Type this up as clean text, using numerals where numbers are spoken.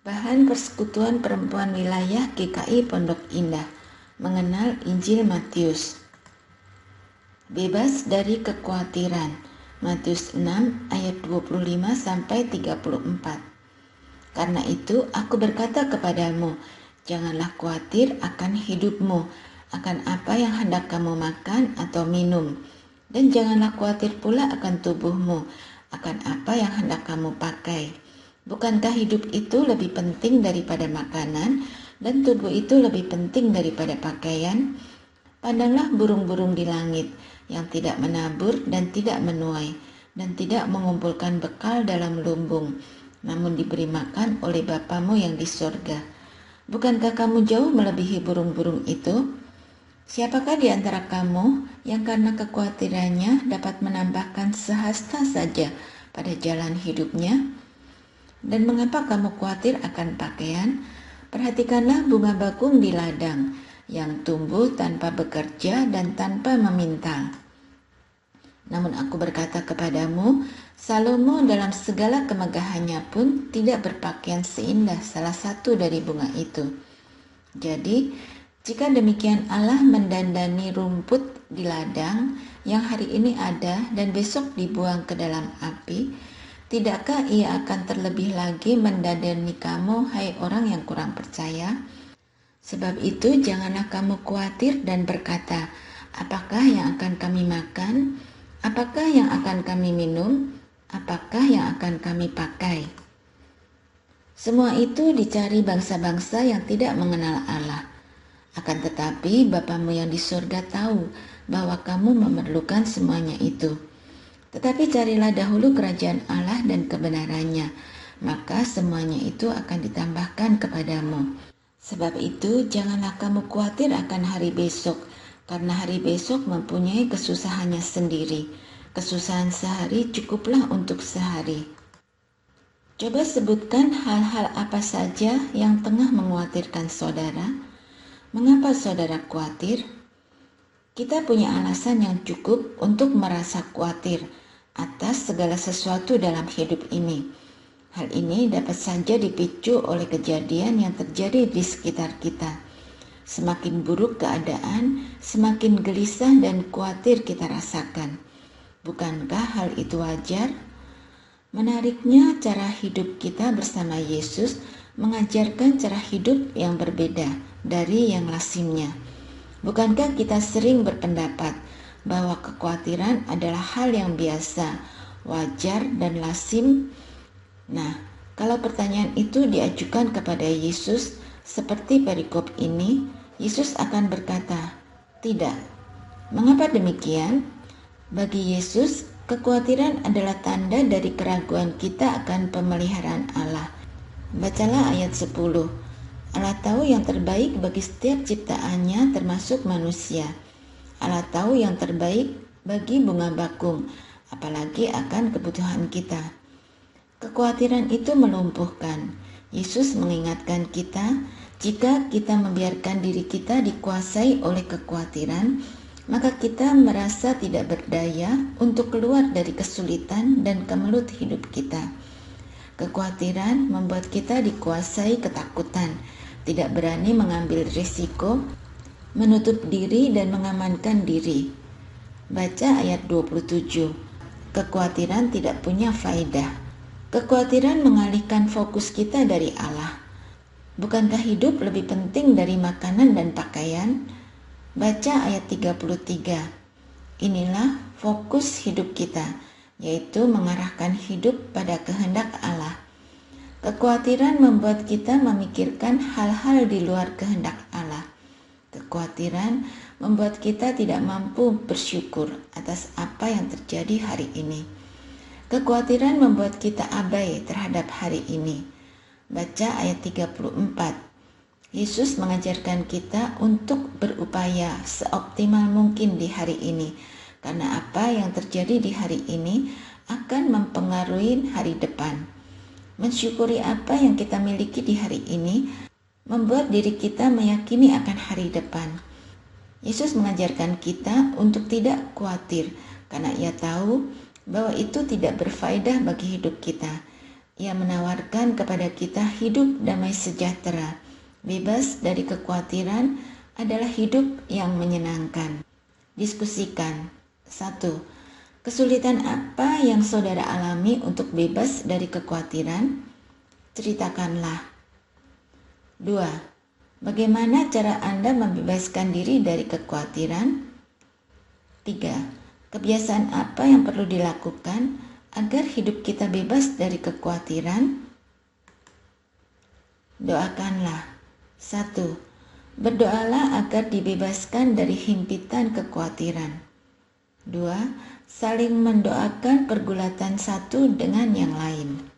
Bahan Persekutuan Perempuan Wilayah GKI Pondok Indah mengenal Injil Matius. Bebas dari kekhawatiran. Matius 6 ayat 25 sampai 34. Karena itu aku berkata kepadamu, janganlah khawatir akan hidupmu, akan apa yang hendak kamu makan atau minum, dan janganlah khawatir pula akan tubuhmu, akan apa yang hendak kamu pakai. Bukankah hidup itu lebih penting daripada makanan, dan tubuh itu lebih penting daripada pakaian? Pandanglah burung-burung di langit, yang tidak menabur dan tidak menuai, dan tidak mengumpulkan bekal dalam lumbung, namun diberi makan oleh Bapamu yang di sorga. Bukankah kamu jauh melebihi burung-burung itu? Siapakah di antara kamu yang karena kekhawatirannya dapat menambahkan sehasta saja pada jalan hidupnya? Dan mengapa kamu khawatir akan pakaian? Perhatikanlah bunga bakung di ladang, yang tumbuh tanpa bekerja dan tanpa memintal. Namun aku berkata kepadamu, Salomo dalam segala kemegahannya pun tidak berpakaian seindah salah satu dari bunga itu. Jadi, jika demikian Allah mendandani rumput di ladang yang hari ini ada dan besok dibuang ke dalam api, tidakkah ia akan terlebih lagi mendandani kamu, hai orang yang kurang percaya? Sebab itu janganlah kamu khawatir dan berkata, apakah yang akan kami makan? Apakah yang akan kami minum? Apakah yang akan kami pakai? Semua itu dicari bangsa-bangsa yang tidak mengenal Allah. Akan tetapi Bapamu yang di surga tahu bahwa kamu memerlukan semuanya itu. Tetapi carilah dahulu kerajaan Allah dan kebenarannya, maka semuanya itu akan ditambahkan kepadamu. Sebab itu janganlah kamu khawatir akan hari besok, karena hari besok mempunyai kesusahannya sendiri. Kesusahan sehari cukuplah untuk sehari. Coba sebutkan hal-hal apa saja yang tengah mengkhawatirkan saudara. Mengapa saudara khawatir? Kita punya alasan yang cukup untuk merasa khawatir atas segala sesuatu dalam hidup ini. Hal ini dapat saja dipicu oleh kejadian yang terjadi di sekitar kita. Semakin buruk keadaan, semakin gelisah dan khawatir kita rasakan. Bukankah hal itu wajar? Menariknya, cara hidup kita bersama Yesus mengajarkan cara hidup yang berbeda dari yang lazimnya. Bukankah kita sering berpendapat bahwa kekhawatiran adalah hal yang biasa, wajar, dan lazim? Nah, kalau pertanyaan itu diajukan kepada Yesus seperti perikop ini, Yesus akan berkata, tidak. Mengapa demikian? Bagi Yesus, kekhawatiran adalah tanda dari keraguan kita akan pemeliharaan Allah. Bacalah ayat 10. Allah tahu yang terbaik bagi setiap ciptaannya termasuk manusia. Allah tahu yang terbaik bagi bunga bakung, apalagi akan kebutuhan kita. Kekhawatiran itu melumpuhkan. Yesus mengingatkan kita, jika kita membiarkan diri kita dikuasai oleh kekhawatiran, maka kita merasa tidak berdaya untuk keluar dari kesulitan dan kemelut hidup kita. Kekhawatiran membuat kita dikuasai ketakutan, tidak berani mengambil risiko, menutup diri dan mengamankan diri. Baca ayat 27. Kekhawatiran tidak punya faedah. Kekhawatiran mengalihkan fokus kita dari Allah. Bukankah hidup lebih penting dari makanan dan pakaian? Baca ayat 33. Inilah fokus hidup kita, yaitu mengarahkan hidup pada kehendak Allah. Kekhawatiran membuat kita memikirkan hal-hal di luar kehendak Allah. Kekhawatiran membuat kita tidak mampu bersyukur atas apa yang terjadi hari ini. Kekhawatiran membuat kita abai terhadap hari ini. Baca ayat 34. Yesus mengajarkan kita untuk berupaya seoptimal mungkin di hari ini, karena apa yang terjadi di hari ini akan mempengaruhi hari depan. Mensyukuri apa yang kita miliki di hari ini membuat diri kita meyakini akan hari depan. Yesus mengajarkan kita untuk tidak khawatir, karena ia tahu bahwa itu tidak berfaedah bagi hidup kita. Ia menawarkan kepada kita hidup damai sejahtera, bebas dari kekhawatiran adalah hidup yang menyenangkan. Diskusikan. 1. Kesulitan apa yang saudara alami untuk bebas dari kekhawatiran? Ceritakanlah. 2. Bagaimana cara Anda membebaskan diri dari kekhawatiran? 3. Kebiasaan apa yang perlu dilakukan agar hidup kita bebas dari kekhawatiran? Doakanlah. 1. Berdoalah agar dibebaskan dari himpitan kekhawatiran. 2. Saling mendoakan pergulatan satu dengan yang lain.